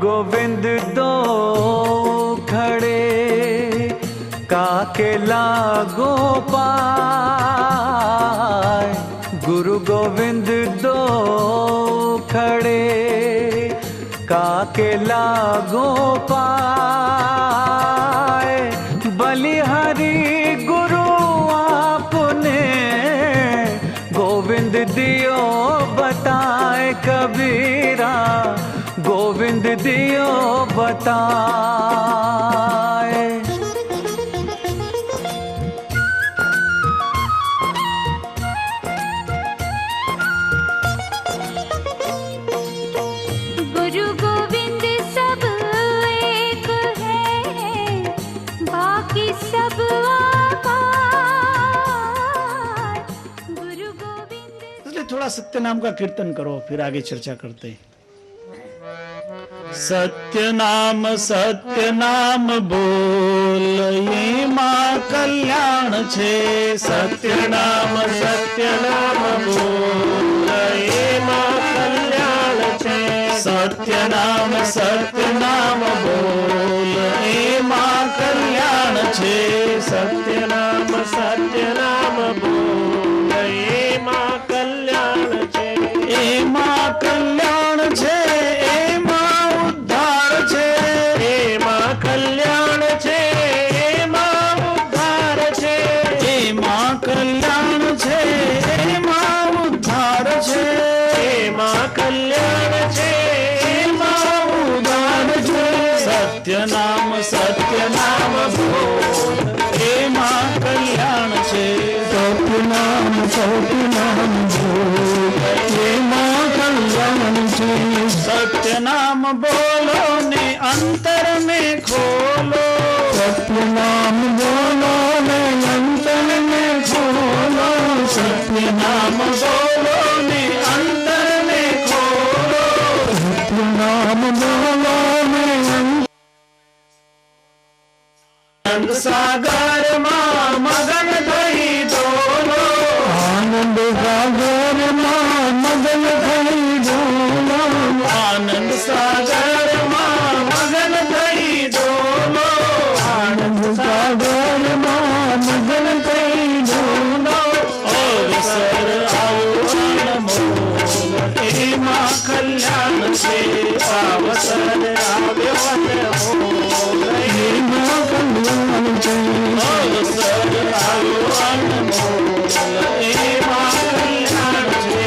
गोविंद दो खड़े काके लागो पाए। गुरु गोविंद दो खड़े काके लागो पाए। बलिहारी गुरु आपने गोविंद दियो बताए। कबीरा गोविंद दियो बताए। गुरु गोविंद सब एक है, बाकी सब आकार। गुरु गोविंद। इसलिए थोड़ा सत्य नाम का कीर्तन करो, फिर आगे चर्चा करते हैं। सत्य नाम बोल ये मां कल्याण छे। सत्य नाम बोल ये मां कल्याण छे। सत्य नाम बोल ये मां कल्याण छे। सत्य नाम बोल ये मां कल्याण छे। ए मां कल्याण छे, ए मां उद्धार छे। ए मां कल्याण छे, ए मां उद्धार छे। ए मां कल्याण छे, ए मां उद्धार छे। ए मां कल्याण छे, ए मां उद्धार छे। सत्य नाम बोल ए मां कल्याण छे। सत्य नाम बोल ए मां कल्याण छे। सत्य नाम बोलो ने अंतर में खोलो। सत्य नाम बोलो ने अंतर में खोलो। सत्य नाम बोलो ने अंतर में खोलो। सत्य नाम बोलो ने आनंद सागर मां मगन थई डोलो। आनंद सागर मां मगन थई डोलो। आनंद सागर मां मगन थई डोलो। आनंद सागर मां मगन थई डोलो। और सर आओ अनमोल ए मां कल्याण छे। अवसर आव्यो अनमोल ए मां कल्याण छे। अवसर आओ अनमोल ए मां कल्याण छे।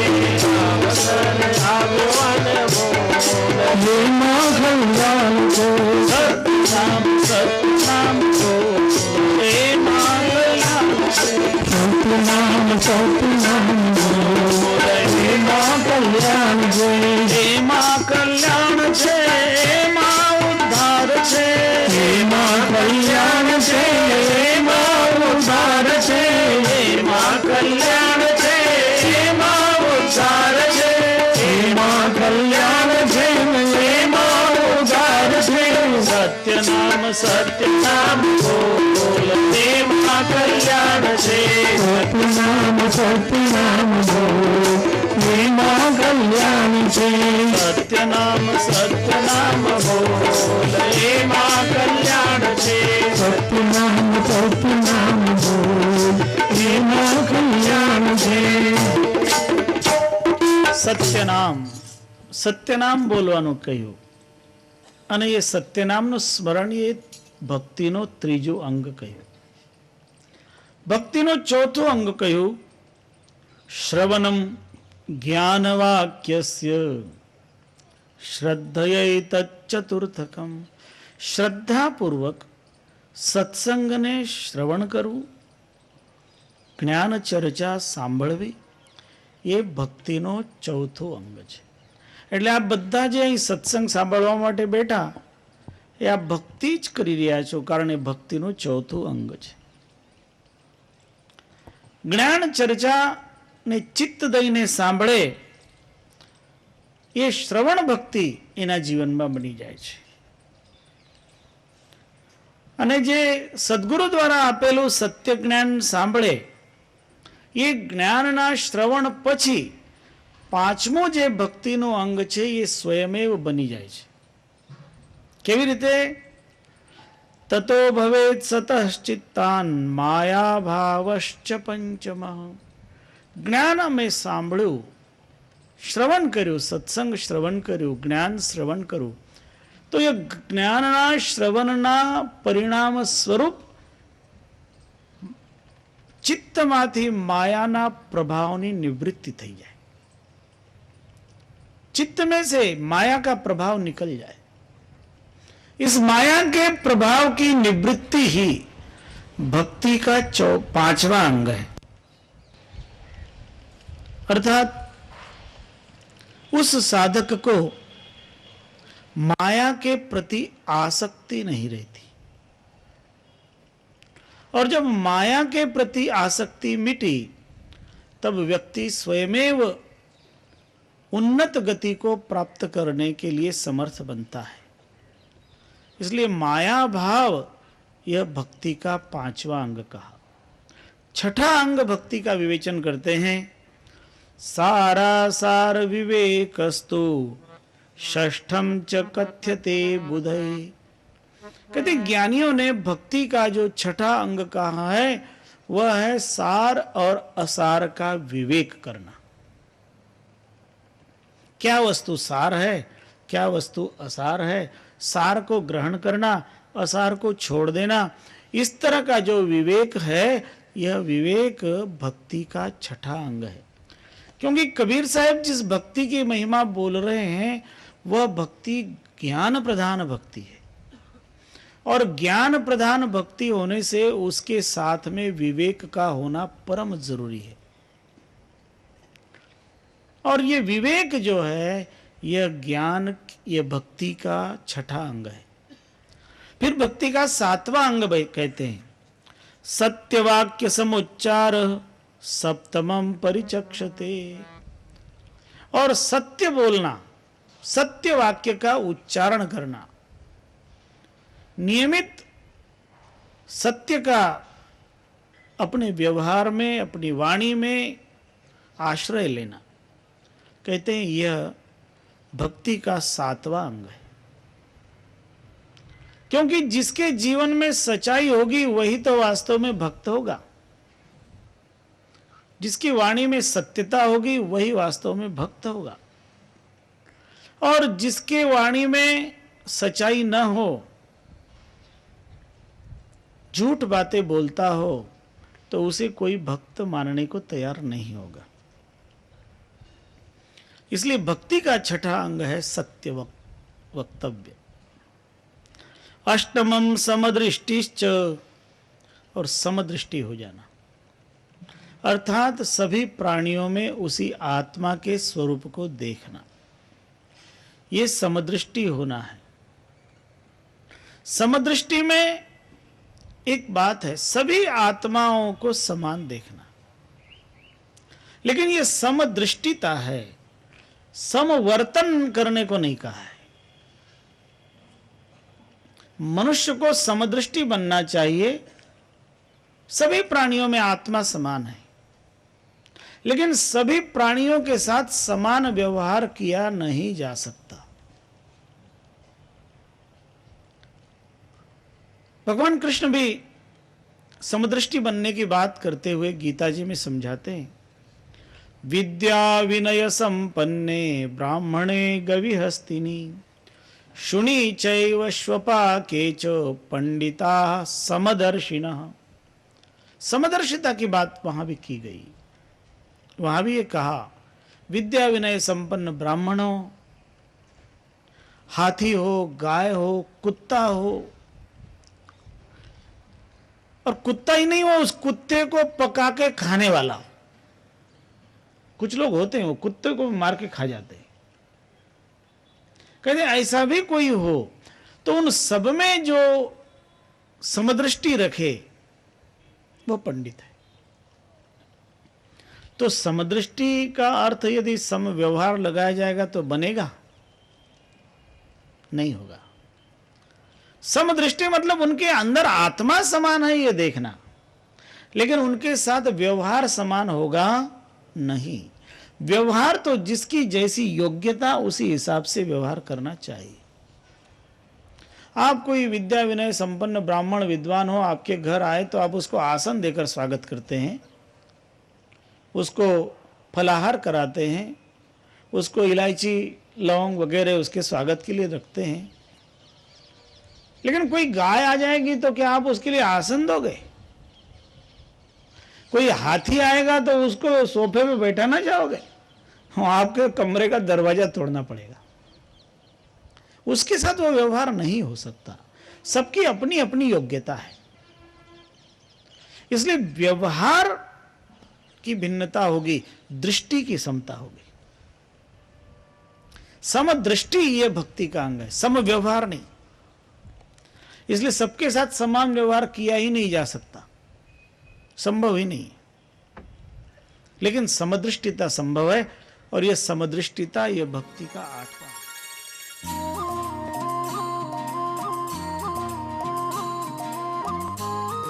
अवसर आव्यो अनमोल ए मां कल्याण छे। सतनाम बोल ए मां कल्याण छे। सतनाम बोल ए मां कल्याण छे। ए मां कल्याण छे, ए मां उद्धार छे। ए मां कल्याण छे, ए मां उद्धार छे। ए मां कल्याण छे, ए मां उद्धार छे। ए मां कल्याण छे, ए मां उद्धार छे। सत्य नाम बोल ए मां कल्याण छे। सत्य नाम बोल ए मां कल्याण छे। सत्य नाम बोल ए मां कल्याण छे। सत्य नाम बोल ए मां कल्याण छे। સત્યનામ બોલવાનું કહ્યું અને એ સત્યનામનું સ્મરણ એ ભક્તિનો ત્રીજું અંગ કહ્યું. ભક્તિનું ચોથું અંગ કહ્યું શ્રવણમ જ્ઞાનવાક્યસ્ય શ્રદ્ધયૈતચ્ચતુર્થકમ. શ્રદ્ધાપૂર્વક સત્સંગને શ્રવણ કરવું, જ્ઞાન ચર્ચા સાંભળવી એ ભક્તિનો ચોથો અંગ છે. એટલે આ બધા જે અહીં સત્સંગ સાંભળવા માટે બેઠા એ આ ભક્તિ જ કરી રહ્યા છો, કારણ એ ભક્તિનું ચોથું અંગ છે. જ્ઞાન ચર્ચા ને ચિત્ત દઈને સાંભળે એ શ્રવણ ભક્તિ એના જીવનમાં બની જાય છે. અને જે સદગુરુ દ્વારા આપેલું સત્ય જ્ઞાન સાંભળે એ જ્ઞાનના શ્રવણ પછી પાંચમો જે ભક્તિનો અંગ છે એ સ્વયમેવ બની જાય છે. કેવી રીતે? તતો ભવેત સતશ્ચિત્તાન માયા ભાવશ્ચ પંચમ. જ્ઞાન અમે સાંભળ્યું, શ્રવણ કર્યું, સત્સંગ શ્રવણ કર્યું, જ્ઞાન શ્રવણ કર્યું, તો એ જ્ઞાનના શ્રવણના પરિણામ સ્વરૂપ चित्तमाथी मायाना प्रभावनी निवृत्ति થઈ જાય. चित्त में से माया का प्रभाव निकल जाए. इस माया के प्रभाव की निवृत्ति ही भक्ति का 5वां अंग है. अर्थात उस साधक को माया के प्रति आसक्ति नहीं रहती. और जब माया के प्रति आसक्ति मिटी तब व्यक्ति स्वयमेव उन्नत गति को प्राप्त करने के लिए समर्थ बनता है. इसलिए माया भाव यह भक्ति का 5वां अंग कहा. 6ठा अंग भक्ति का विवेचन करते हैं. सारा सार विवेकस्तु षष्ठम च कथ्यते बुधै. कहते ज्ञानियों ने भक्ति का जो 6ठा अंग कहा है वह है सार और असार का विवेक करना. क्या वस्तु सार है, क्या वस्तु असार है, सार को ग्रहण करना, असार को छोड़ देना, इस तरह का जो विवेक है यह विवेक भक्ति का 6ठा अंग है. क्योंकि कबीर साहब जिस भक्ति की महिमा बोल रहे हैं वह भक्ति ज्ञान प्रधान भक्ति है. और ज्ञान प्रधान भक्ति होने से उसके साथ में विवेक का होना परम जरूरी है. और ये विवेक जो है यह ज्ञान, यह भक्ति का 6ठा अंग है. फिर भक्ति का 7वां अंग कहते हैं सत्यवाक्य समुच्चार सप्तमम परिचक्षते. और सत्य बोलना, सत्य वाक्य का उच्चारण करना, नियमित सत्य का अपने व्यवहार में, अपनी वाणी में आश्रय लेना, कहते हैं यह भक्ति का 7वां अंग है. क्योंकि जिसके जीवन में सच्चाई होगी वही तो वास्तव में भक्त होगा. जिसकी वाणी में सत्यता होगी वही वास्तव में भक्त होगा. और जिसके वाणी में सच्चाई न हो, झूठ बातें बोलता हो, तो उसे कोई भक्त मानने को तैयार नहीं होगा. इसलिए भक्ति का 6ठा अंग है सत्य वक्तव्य. अष्टमम समदृष्टिश्च. और समदृष्टि हो जाना, अर्थात सभी प्राणियों में उसी आत्मा के स्वरूप को देखना, ये समदृष्टि होना है. समदृष्टि में एक बात है, सभी आत्माओं को समान देखना. लेकिन यह समदृष्टिता है, समवर्तन करने को नहीं कहा है. मनुष्य को समदृष्टि बनना चाहिए. सभी प्राणियों में आत्मा समान है, लेकिन सभी प्राणियों के साथ समान व्यवहार किया नहीं जा सकता. भगवान कृष्ण भी समदृष्टि बनने की बात करते हुए गीता जी में समझाते हैं. विद्या विनय संपन्ने ब्राह्मणे गविहस्तिनी शुनि चैव श्वपाके च पंडिता समदर्शिनः. समदर्शिता की बात वहां भी की गई. वहां भी ये कहा विद्या विनय संपन्न ब्राह्मण हो, हाथी हो, गाय हो, कुत्ता हो, और कुत्ता ही नहीं, वो उस कुत्ते को पका के खाने वाला. कुछ लोग होते हैं वो कुत्ते को मार के खा जाते हैं. कहते ऐसा भी कोई हो तो उन सब में जो समदृष्टि रखे वो पंडित है. तो समदृष्टि का अर्थ यदि सम व्यवहार लगाया जाएगा तो बनेगा? नहीं होगा. समदृष्टि मतलब उनके अंदर आत्मा समान है ये देखना, लेकिन उनके साथ व्यवहार समान होगा नहीं. व्यवहार तो जिसकी जैसी योग्यता उसी हिसाब से व्यवहार करना चाहिए. आप कोई विद्या विनय संपन्न ब्राह्मण विद्वान हो, आपके घर आए तो आप उसको आसन देकर स्वागत करते हैं, उसको फलाहार कराते हैं, उसको इलायची लौंग वगैरह उसके स्वागत के लिए रखते हैं। लेकिन कोई गाय आ जाएगी तो क्या आप उसके लिए आसन दोगे? कोई हाथी आएगा तो उसको सोफे पे बैठाना चाहोगे? आपके कमरे का दरवाजा तोड़ना पड़ेगा। उसके साथ वो व्यवहार नहीं हो सकता। सबकी अपनी अपनी योग्यता है, इसलिए व्यवहार की भिन्नता होगी, दृष्टि की समता होगी। समदृष्टि ये भक्ति का अंग है, सम व्यवहार नहीं। इसलिए सबके साथ समान व्यवहार किया ही नहीं जा सकता, संभव ही नहीं। लेकिन समदृष्टिता संभव है, और यह समदृष्टिता यह भक्ति का 8वां।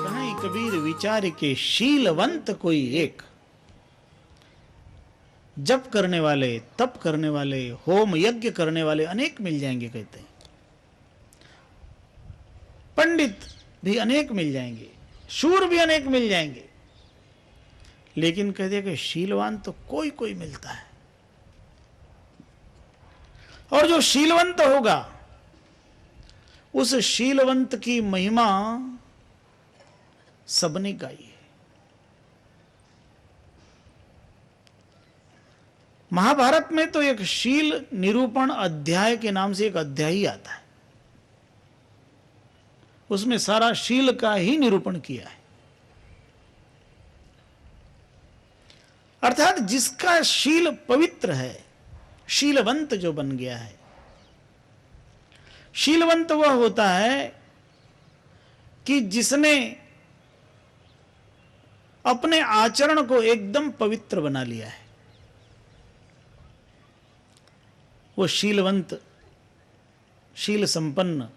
कहीं कबीर विचार के शीलवंत कोई एक, जप करने वाले, तप करने वाले, होम यज्ञ करने वाले अनेक मिल जाएंगे, कहते हैं। पंडित भी अनेक मिल जाएंगे, शूर भी अनेक मिल जाएंगे, लेकिन कहते हैं कि शीलवान तो कोई कोई मिलता है। और जो शीलवंत होगा, उस शीलवंत की महिमा सबने गाई है। महाभारत में तो एक शील निरूपण अध्याय के नाम से एक अध्याय ही आता है, उसमें सारा शील का ही निरूपण किया है। अर्थात जिसका शील पवित्र है, शीलवंत जो बन गया है। शीलवंत वह होता है कि जिसने अपने आचरण को एकदम पवित्र बना लिया है, वो शीलवंत, शील संपन्न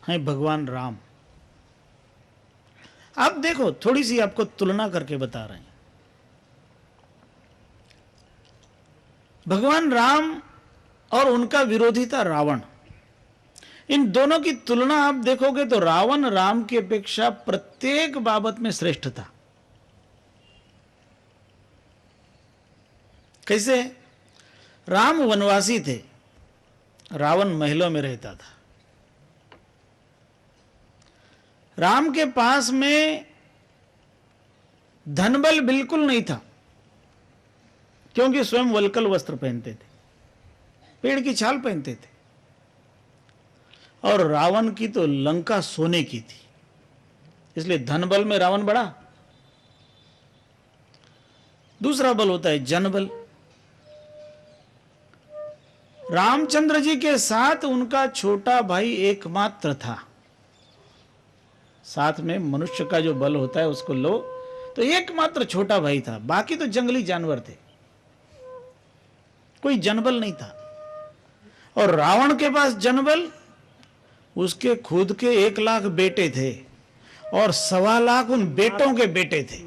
हैं भगवान राम। आप देखो, थोड़ी सी आपको तुलना करके बता रहे हैं। भगवान राम और उनका विरोधी था रावण। इन दोनों की तुलना आप देखोगे तो रावण राम की अपेक्षा प्रत्येक बाबत में श्रेष्ठ था। कैसे? राम वनवासी थे, रावण महलों में रहता था। राम के पास में धनबल बिल्कुल नहीं था, क्योंकि स्वयं वल्कल वस्त्र पहनते थे, पेड़ की छाल पहनते थे। और रावण की तो लंका सोने की थी, इसलिए धनबल में रावण बड़ा। दूसरा बल होता है जनबल। रामचंद्र जी के साथ उनका छोटा भाई एकमात्र था। साथ में मनुष्य का जो बल होता है उसको लो तो एकमात्र छोटा भाई था, बाकी तो जंगली जानवर थे, कोई जनबल नहीं था। और रावण के पास जनबल, उसके खुद के 1 लाख बेटे थे और 1.25 लाख उन बेटों के बेटे थे,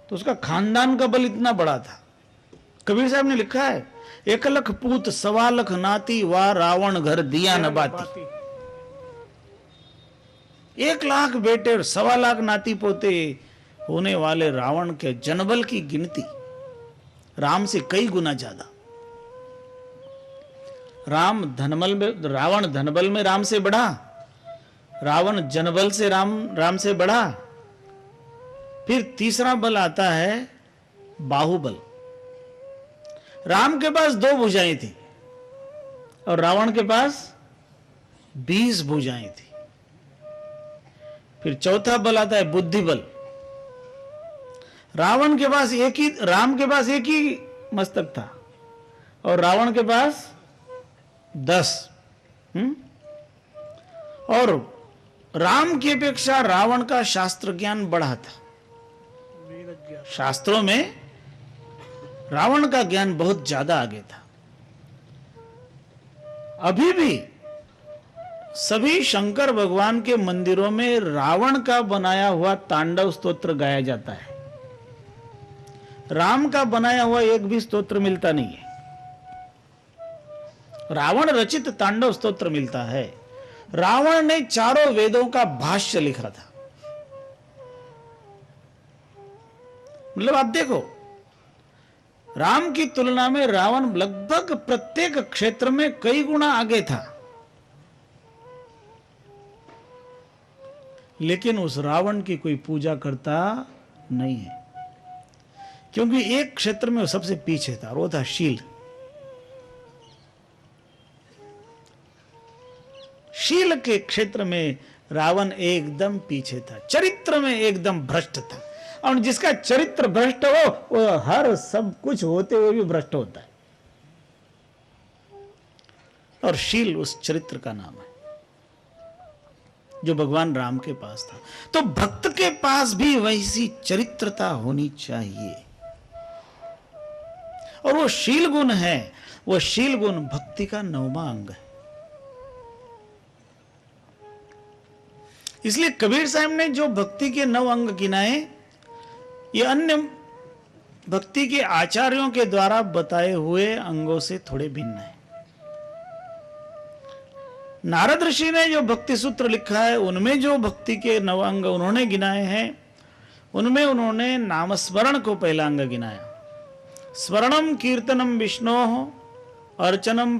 तो उसका खानदान का बल इतना बड़ा था। कबीर साहब ने लिखा है, 1 लख पूत 1.25 लाख नाती, वा रावण घर दिया न बाती। 1 लाख बेटे और 1.25 लाख नाती पोते होने वाले रावण के जनबल की गिनती राम से कई गुना ज्यादा। रावण धनबल में राम से बढ़ा, रावण जनबल से राम से बढ़ा। फिर तीसरा बल आता है बाहुबल। राम के पास 2 भुजाएं थी और रावण के पास 20 भुजाएं थी। फिर चौथा बल आता है बुद्धि बल। राम के पास एक ही मस्तक था और रावण के पास 10। और राम की अपेक्षा रावण का शास्त्र ज्ञान बढ़ा था। शास्त्रों में रावण का ज्ञान बहुत ज्यादा आगे था। अभी भी सभी शंकर भगवान के मंदिरों में रावण का बनाया हुआ तांडव स्तोत्र गाया जाता है। राम का बनाया हुआ एक भी स्तोत्र मिलता नहीं है। रावण रचित तांडव स्तोत्र मिलता है। रावण ने चारों वेदों का भाष्य लिखा था। मतलब आप देखो, राम की तुलना में रावण लगभग प्रत्येक क्षेत्र में कई गुना आगे था, लेकिन उस रावण की कोई पूजा करता नहीं है, क्योंकि एक क्षेत्र में वो सबसे पीछे था, वो था शील। शील के क्षेत्र में रावण एकदम पीछे था, चरित्र में एकदम भ्रष्ट था। और जिसका चरित्र भ्रष्ट हो वो हर सब कुछ होते हुए भी भ्रष्ट होता है, और शील उस चरित्र का नाम है जो भगवान राम के पास था। तो भक्त के पास भी वैसी चरित्रता होनी चाहिए, और वो शील गुण है। वो शील गुण भक्ति का 9वां अंग है। इसलिए कबीर साहब ने जो भक्ति के 9 अंग गिनाए, ये अन्य भक्ति के आचार्यों के द्वारा बताए हुए अंगों से थोड़े भिन्न है। नारद ऋषि ने जो भक्ति सूत्र लिखा है, उनमें जो भक्ति के 9 अंग उन्होंने गिनाए हैं, उनमें उन्होंने नामस्मरण को पहला अंग गिनाया। स्मरणम कीर्तनम विष्णोः अर्चनम